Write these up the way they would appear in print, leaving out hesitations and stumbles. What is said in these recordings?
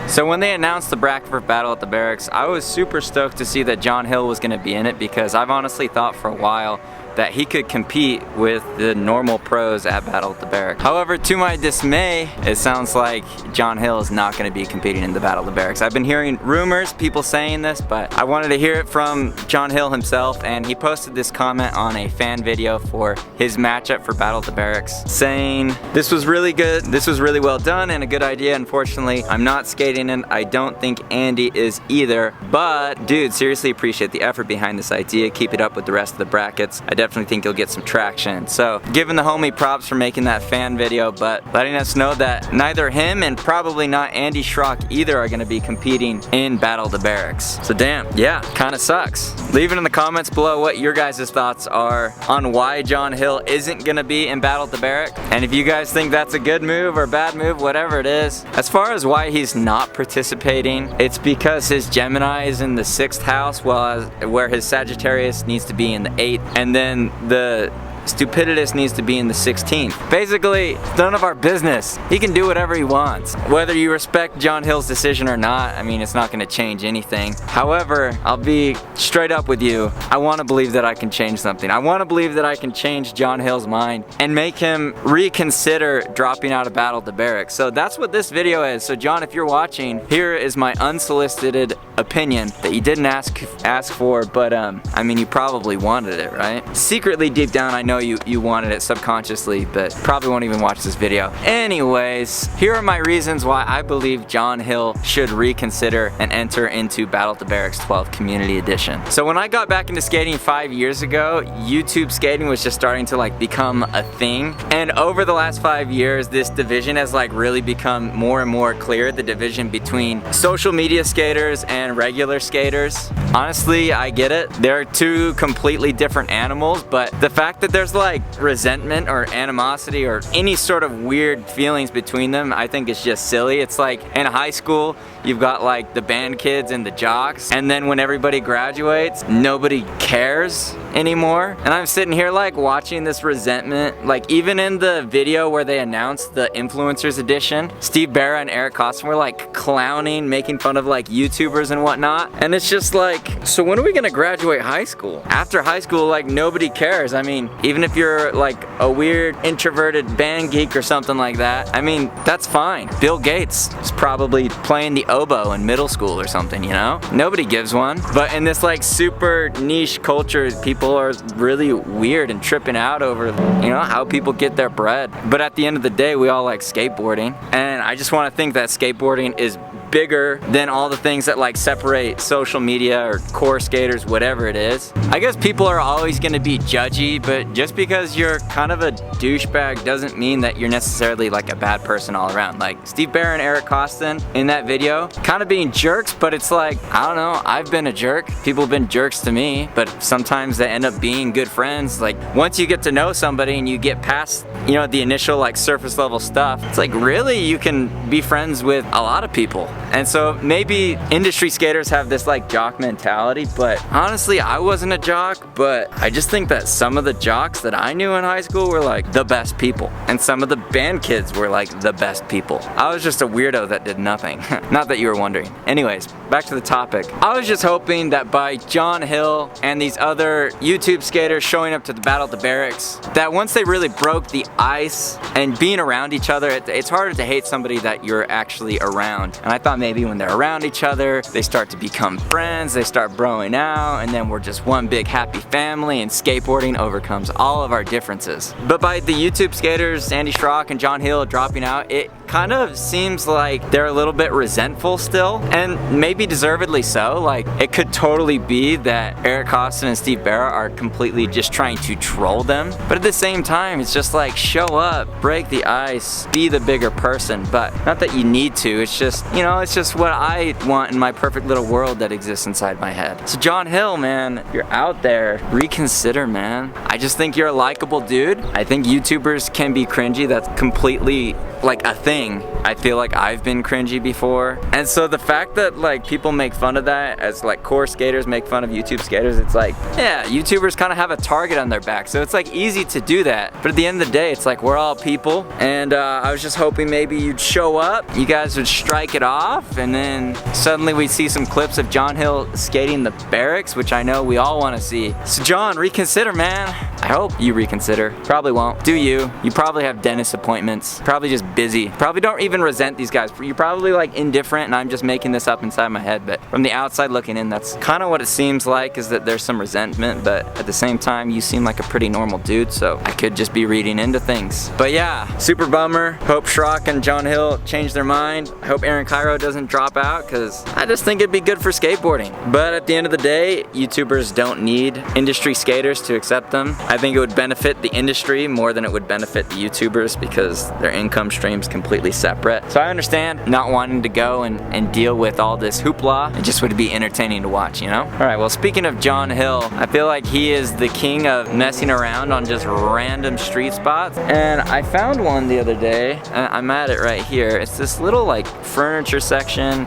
So when they announced the bracket for Battle at the Barracks, I was super stoked to see that John Hill was going to be in it, because I've honestly thought for a while that he could compete with the normal pros at Battle at the Barracks. However, to my dismay, it sounds like John Hill is not going to be competing in the Battle at the Barracks. I've been hearing rumors, people saying this, but I wanted to hear it from John Hill himself, and he posted this comment on a fan video for his matchup for Battle at the Barracks, saying, "This was really good, this was really well done and a good idea. Unfortunately, I'm not skating and I don't think Andy is either, but dude, seriously appreciate the effort behind this idea. Keep it up with the rest of the brackets. I definitely think you'll get some traction." So giving the homie props for making that fan video, but letting us know that neither him and probably not Andy Schrock either are going to be competing in Battle of the Barracks. So damn, yeah, kind of sucks. Leave it in the comments below what your guys' thoughts are on why John Hill isn't going to be in Battle of the Barracks, and if you guys think that's a good move or bad move, whatever it is. As far as why he's not participating, it's because his Gemini is in the 6th house, where his Sagittarius needs to be in the 8th, and then the Stupiditous needs to be in the 16th. Basically, none of our business. He can do whatever he wants. Whether you respect John Hill's decision or not, I mean, it's not going to change anything. However, I'll be straight up with you. I want to believe that I can change something. I want to believe that I can change John Hill's mind and make him reconsider dropping out of Battle at the Barracks. So that's what this video is. So John, if you're watching, here is my unsolicited opinion that you didn't ask for, but I mean, you probably wanted it, right? Secretly, deep down, I know you wanted it subconsciously, but probably won't even watch this video. Anyways, here are my reasons why I believe John Hill should reconsider and enter into Battle at the Barracks 12 Community Edition. So when I got back into skating 5 years ago, YouTube skating was just starting to like become a thing. And over the last 5 years, this division has like really become more and more clear, the division between social media skaters and regular skaters. Honestly, I get it. They're two completely different animals, but the fact that there's like resentment or animosity or any sort of weird feelings between them, I think it's just silly. It's like in high school, you've got like the band kids and the jocks, and then when everybody graduates, nobody cares anymore. And I'm sitting here like watching this resentment. Like even in the video where they announced the Influencers Edition, Steve Barra and Eric Costin were like clowning, making fun of like YouTubers and whatnot. And it's just like, so when are we gonna graduate high school? After high school, like nobody cares. I mean, even if you're like a weird introverted band geek or something like that, I mean, that's fine. Bill Gates is probably playing the oboe in middle school or something, you know? Nobody gives one. But in this like super niche culture, people are really weird and tripping out over, you know, how people get their bread. But at the end of the day, we all like skateboarding. And I just want to think that skateboarding is bigger than all the things that like separate social media or core skaters, whatever it is. I guess people are always going to be judgy, but just because you're kind of a douchebag doesn't mean that you're necessarily like a bad person all around. Like Steve Barra and Eric Costin in that video, kind of being jerks, but it's like, I don't know, I've been a jerk. People have been jerks to me, but sometimes they end up being good friends. Like once you get to know somebody and you get past, you know, the initial like surface level stuff, it's like really you can be friends with a lot of people. And so maybe industry skaters have this like jock mentality, but honestly, I wasn't a jock, but I just think that some of the jocks that I knew in high school were like the best people. And some of the band kids were like the best people. I was just a weirdo that did nothing. Not that you were wondering. Anyways, back to the topic. I was just hoping that by John Hill and these other YouTube skaters showing up to the Battle at the Barracks, that once they really broke the ice and being around each other, it's harder to hate somebody that you're actually around. And I thought maybe when they're around each other, they start to become friends, they start broing out, and then we're just one big happy family and skateboarding overcomes all of our differences. But by the YouTube skaters, Andy Schrock and John Hill dropping out, it kind of seems like they're a little bit resentful still, and maybe deservedly so. Like it could totally be that Eric Costin and Steve Barra are completely just trying to troll them, but at the same time it's just like, show up, break the ice, be the bigger person. But not that you need to, it's just, you know, it's just what I want in my perfect little world that exists inside my head. So John Hill, man, if you're out there, reconsider, man. I just think you're a likable dude. I think YouTubers can be cringy, that's completely like a thing. I feel like I've been cringy before. And so the fact that like people make fun of that, as like core skaters make fun of YouTube skaters, it's like, yeah, YouTubers kind of have a target on their back. So it's like easy to do that. But at the end of the day, it's like we're all people. And I was just hoping maybe you'd show up, you guys would strike it off, and then suddenly we'd see some clips of John Hill skating the barracks, which I know we all want to see. So John, reconsider, man. I hope you reconsider. Probably won't. Do you? You probably have dentist appointments. Probably just busy. Probably don't even resent these guys. You're probably like indifferent, and I'm just making this up inside my head, but from the outside looking in, that's kind of what it seems like, is that there's some resentment, but at the same time, you seem like a pretty normal dude, so I could just be reading into things. But yeah, super bummer. Hope Schrock and John Hill change their mind. I hope Aaron Cairo doesn't drop out, because I just think it'd be good for skateboarding. But at the end of the day, YouTubers don't need industry skaters to accept them. I think it would benefit the industry more than it would benefit the YouTubers, because their income stream's completely separate. So I understand not wanting to go and deal with all this hoopla. It just would be entertaining to watch, you know? Alright, well, speaking of John Hill, I feel like he is the king of messing around on just random street spots. And I found one the other day. I'm at it right here. It's this little like furniture section,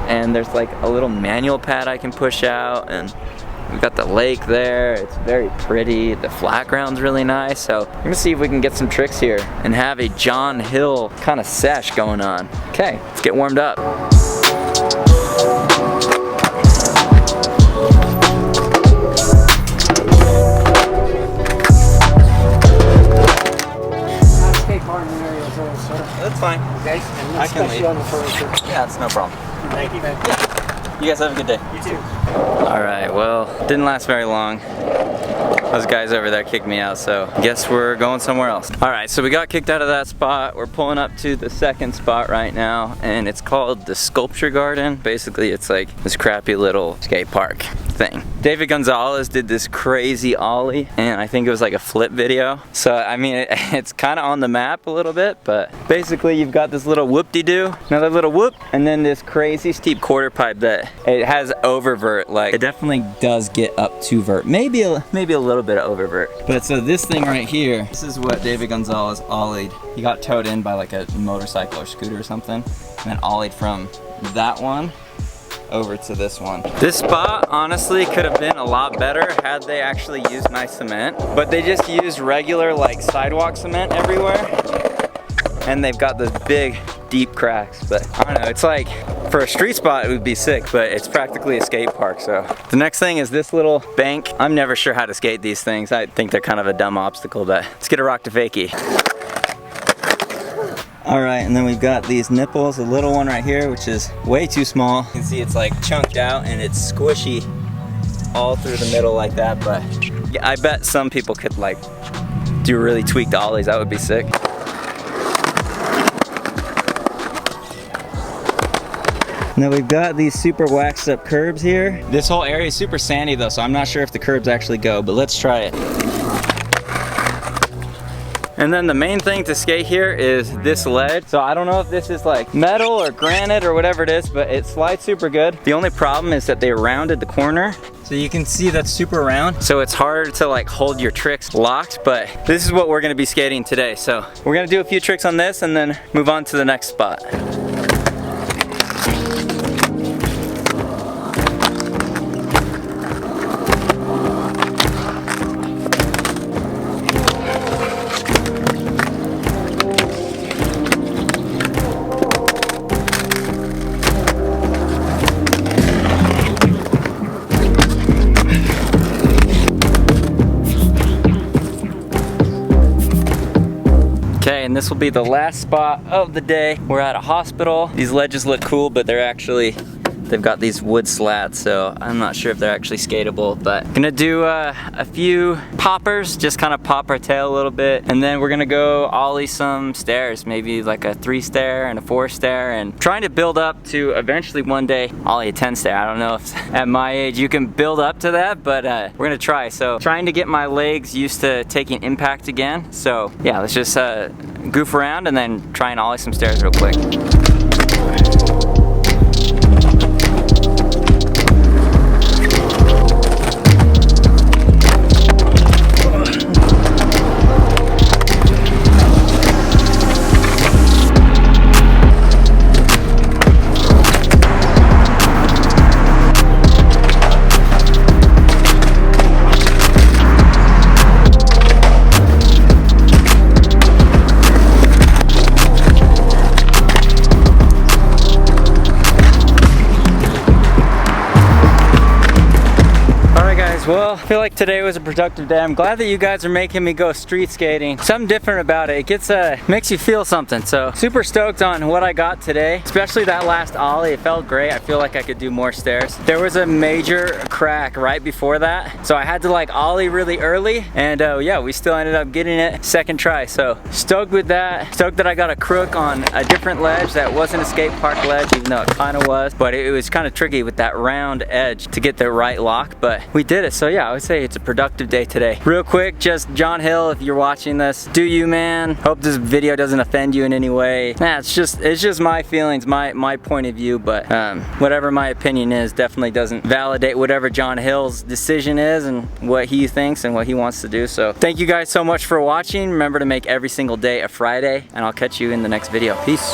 and there's like a little manual pad I can push out, and we've got the lake there. It's very pretty. The flat ground's really nice. So we're gonna see if we can get some tricks here and have a John Hill kind of sesh going on. Okay, let's get warmed up. That's fine. Okay. I can leave. On the furniture. Yeah, it's no problem. Thank you. Yeah. You guys have a good day. You too. Alright, well, didn't last very long. Those guys over there kicked me out, so guess we're going somewhere else. Alright, so we got kicked out of that spot. We're pulling up to the second spot right now, and it's called the Sculpture Garden. Basically, it's like this crappy little skate park thing. David Gonzalez did this crazy ollie, and I think it was like a flip video. So, I mean, it's kind of on the map a little bit, but basically you've got this little whoop-de-doo, another little whoop, and then this crazy steep quarter pipe that it has oververt. Like, it definitely does get up to vert. Maybe a little bit of oververt. But so this thing right here, this is what David Gonzalez ollied. He got towed in by like a motorcycle or scooter or something, and then ollied from that one over to this one. This spot honestly could have been a lot better had they actually used nice cement, but they just used regular like sidewalk cement everywhere, and they've got those big deep cracks. But I don't know, it's like for a street spot it would be sick, but it's practically a skate park. So the next thing is this little bank. I'm never sure how to skate these things. I think they're kind of a dumb obstacle, but let's get a rock to fakie. Alright, and then we've got these nipples, a little one right here, which is way too small. You can see it's like chunked out and it's squishy all through the middle like that, but yeah, I bet some people could like do really tweaked ollies. That would be sick. Now we've got these super waxed up curbs here. This whole area is super sandy though, so I'm not sure if the curbs actually go, but let's try it. And then the main thing to skate here is this ledge. So I don't know if this is like metal or granite or whatever it is, but it slides super good. The only problem is that they rounded the corner. So you can see that's super round. So it's hard to like hold your tricks locked, but this is what we're gonna be skating today. So we're gonna do a few tricks on this and then move on to the next spot. And this will be the last spot of the day. We're at a hospital. These ledges look cool, but they've got these wood slats, so I'm not sure if they're actually skatable, but gonna do a few poppers, just kind of pop our tail a little bit, and then we're gonna go ollie some stairs, maybe like a 3-stair and a 4-stair, and trying to build up to eventually one day ollie a 10-stair. I don't know if at my age you can build up to that, but we're gonna try. So trying to get my legs used to taking impact again. So yeah, let's just goof around and then try and ollie some stairs real quick. guys, well, I feel like today was a productive day. I'm glad that you guys are making me go street skating. Something different about it. It gets makes you feel something. So super stoked on what I got today, especially that last ollie. It felt great. I feel like I could do more stairs. There was a major crack right before that, so I had to like ollie really early, and yeah, we still ended up getting it second try. So stoked with that. Stoked that I got a crook on a different ledge that wasn't a skate park ledge, even though it kind of was, but it was kind of tricky with that round edge to get the right lock, but we did it. So yeah, I would say it's a productive day today. Real quick, just John Hill, if you're watching this, do you, man. Hope this video doesn't offend you in any way. Nah, it's just my feelings, my point of view, but whatever my opinion is definitely doesn't validate whatever John Hill's decision is and what he thinks and what he wants to do. So thank you guys so much for watching. Remember to make every single day a Friday, and I'll catch you in the next video. Peace.